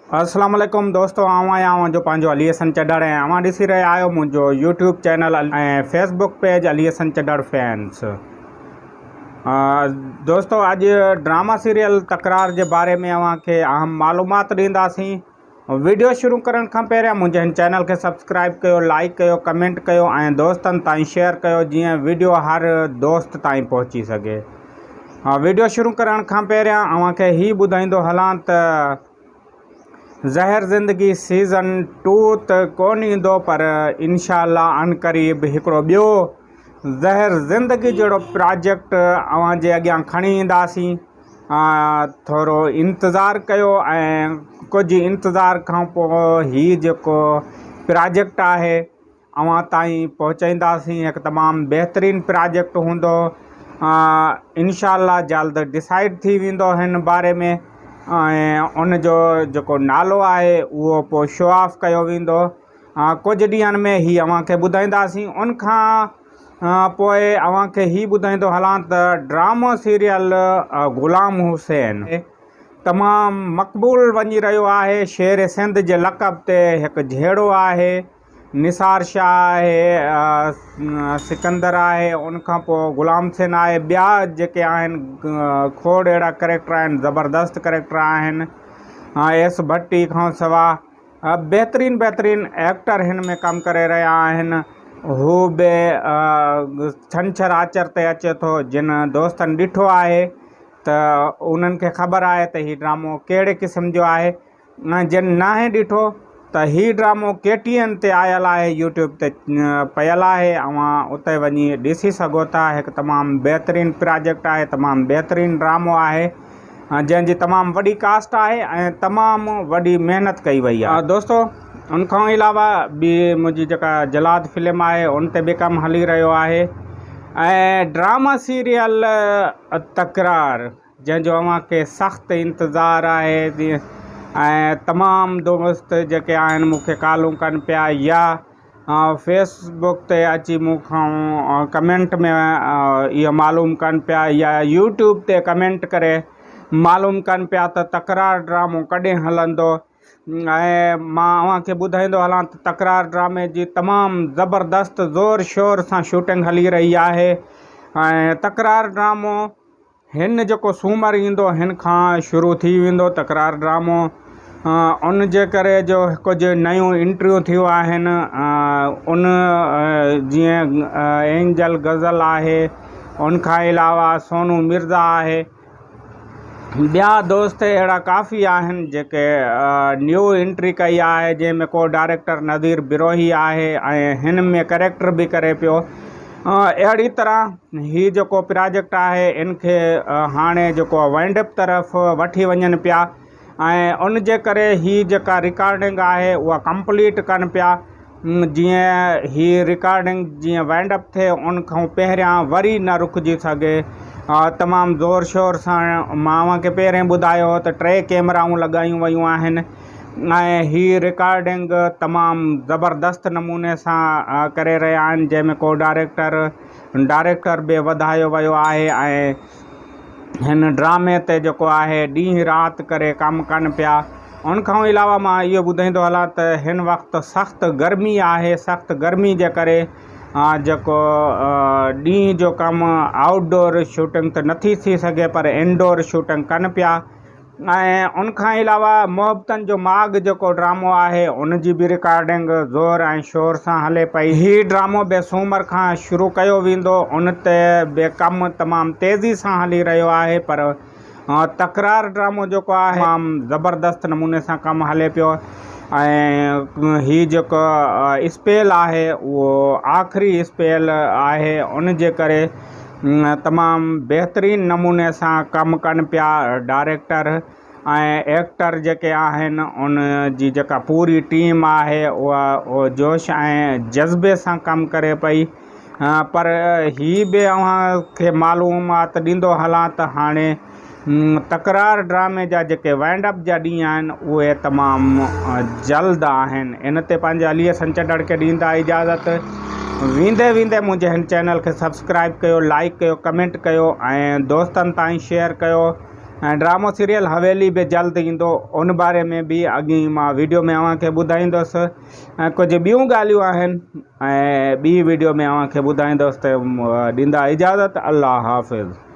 अस्सलाम वालेकुम दोस्तों, आवां जो पंहिंजो अली हसन चड्डड़ ऐं अवां ॾिसी रहिया आहियो मुंहिंजो यूट्यूब चैनल ऐं फेसबुक पेज अली हसन चड्डड़ फैंस। दोस्तों, अॼु ड्रामा सीरियल तकरार जे बारे में अव्हांखे अहम मालूमात ॾींदासीं। वीडियो शुरू करण खां पहिरियां मुंहिंजे हिन चैनल खे सब्सक्राइब कयो, लाइक कयो, कमेंट कयो ऐं दोस्तनि ताईं शेयर कयो जीअं वीडियो हर दोस्त ताईं पहुची सघे। वीडियो शुरू करण खां पहिरियां अव्हांखे ही ॿुधाईंदो हलां त ज़हर ज़िंदगी सीज़न 2 त कोन ईंदो, पर इंशाअल्लाह अनक़रीब हिकिड़ो ॿियो ज़हर ज़िंदगी जहिड़ो प्रोजेक्ट अव्हां जे अॻियां खणी ईंदासीं। थोरो इंतज़ारु कयो ऐं कुझु इंतज़ार खां पोइ हीउ जेको प्रोजेक्ट आहे अव्हां ताईं पहुचाईंदासीं। हिकु तमामु बहितरीनु प्रोजेक्ट हूंदो, इंशाअल्लाह जल्द डिसाइड थी वेंदो हिन बारे में ऐं उन जो जेको नालो आहे उहो पोइ शो ऑफ कयो वेंदो। कुझु ॾींहंनि में ही अव्हांखे ॿुधाईंदासीं। उनखां पोइ अव्हांखे ही ॿुधाईंदो हलां त ड्रामो सीरियल ग़ुलाम हुसैन तमामु मक़बूल वञी रहियो आहे। शेर सिंध जे लक़ब ते हिकु जहिड़ो आहे, निसार शाह आहे, सिकंदर आहे, उनखां पोइ ग़ुलाम हुसैन आहे। ॿिया जेके आहिनि खोड़ अहिड़ा करैक्टर आहिनि, ज़बरदस्त करैक्टर आहिनि। एस भट्टी खां सवाइ बहितरीनु एक्टर हिन में कमु करे रहिया आहिनि। हू बि छंछरु आचर ते अचे थो। जिन दोस्तनि ॾिठो आहे त उन्हनि खे ख़बर आहे त हीउ ड्रामो कहिड़े क़िस्म जो आहे, जिन नाहे ॾिठो त हीउ ड्रामो KTN ते आयल आहे, यूट्यूब ते पयल आहे। अव्हां उते वञी ॾिसी सघो था। हिकु तमामु बहितरीनु प्रोजेक्ट आहे, तमामु बहितरीनु ड्रामो आहे जंहिंजी तमामु वॾी कास्ट आहे ऐं तमामु वॾी महिनत कई वई आहे। दोस्तों, उनखां अलावा ॿी मुंहिंजी जेका जलाद फिल्म आहे उन ते बि कमु हली रहियो आहे। ऐं ड्रामा सीरियल तकरार जंहिंजो अव्हांखे सख़्तु इंतज़ारु आहे ऐं तमामु दोस्त जेके आहिनि मूंखे कॉलूं कनि पिया या फेसबुक ते अची मूंखां कमेंट में इहो मालूम कनि पिया या यूट्यूब ते कमेंट करे मालूम कनि पिया त तकरार ड्रामो कॾहिं हलंदो। ऐं मां अव्हांखे ॿुधाईंदो हलां त तकरार ड्रामे जी तमामु ज़बरदस्त ज़ोर शोर सां शूटिंग हली रही आहे। ऐं तकरार ड्रामो हिन जेको सूमरु ईंदो हिन खां शुरू थी वेंदो तकरार ड्रामो। उन जे करे जो कुझु नयूं इंट्रियूं थियूं आहिनि। उन जीअं एंजल गज़ल आहे, उनखां अलावा सोनू मिर्ज़ा आहे, ॿिया दोस्त अहिड़ा काफ़ी आहिनि जेके न्यू एंट्री कई आहे, जंहिंमें को डायरेक्टर नज़ीर बिरोही आहे ऐं हिन में करैक्टर बि करे पियो। अहिड़ी तरह हीउ जेको प्रोजेक्ट आहे इनखे हाणे जेको वाइंडअप तरफ़ वठी वञनि पिया ऐं उन जे करे हीअ जेका रिकॉर्डिंग आहे उहा कंप्लीट कनि पिया। जीअं हीअ रिकॉर्डिंग जीअं वाइंडअप थिए उनखां पहिरियां वरी न रुकिजी सघे। तमामु ज़ोर शोर सां मां अव्हांखे पहिरें ॿुधायो त 3 कैमराऊं लॻायूं वयूं आहिनि ऐं हीअ रिकॉर्डिंग तमामु ज़बरदस्त नमूने सां करे रहिया आहिनि, जंहिंमें को डायरेक्टर बि वधायो वियो आहे ऐं हिन ड्रामे ते जेको आहे ॾींहुं राति करे कमु कनि पिया। उनखां अलावा मां इहो ॿुधाईंदो हलां त हिन वक़्तु सख़्तु गर्मी आहे। सख़्तु गर्मी जे करे जेको ॾींहं जो कमु आउटडोर शूटिंग त नथी थी सघे, पर इनडोर शूटिंग कनि पिया। ऐं उनखां अलावा मोहब्बतनि जो माग जेको ड्रामो आहे उन जी बि रिकॉर्डिंग ज़ोर ऐं शोर सां हले पई। हीउ ड्रामो बि सूमर खां शुरू कयो वेंदो, उन ते बि कमु तमामु तेज़ी सां हली रहियो आहे। पर तकरार ड्रामो जेको आहे तमामु ज़बरदस्त नमूने सां कमु हले पियो ऐं हीउ जेको स्पेल आहे उहो आख़िरी स्पेल आहे। उन जे करे तमामु बहितरीनु नमूने सां कमु कनि पिया डायरेक्टर ऐं एक्टर जेके आहिनि। उन जी जेका पूरी टीम आहे उहा जोश ऐं जज़्बे सां कमु करे पई। पर हीअ बि अव्हांखे मालूमात ॾींदो हलां त हाणे तकरार ड्रामे जा जेके वाइंडअप जा ॾींहं आहिनि उहे तमामु जल्द आहिनि। इन ते पंहिंजे अली हसन चड्डड़ खे ॾींदा इजाज़त। वेंदे मुंहिंजे हिन चैनल खे सब्सक्राइब कयो, लाइक कयो, कमेंट कयो ऐं दोस्तनि ताईं शेयर कयो। ऐं ड्रामो सीरियल हवेली बि जल्द ईंदो, उन बारे में बि अॻी मां वीडियो में अव्हांखे ॿुधाईंदुसि। ऐं कुझु ॿियूं ॻाल्हियूं आहिनि ऐं ॿी वीडियो में अव्हांखे ॿुधाईंदुसि। त ॾींदा इजाज़त। अल्लाह हाफ़िज़।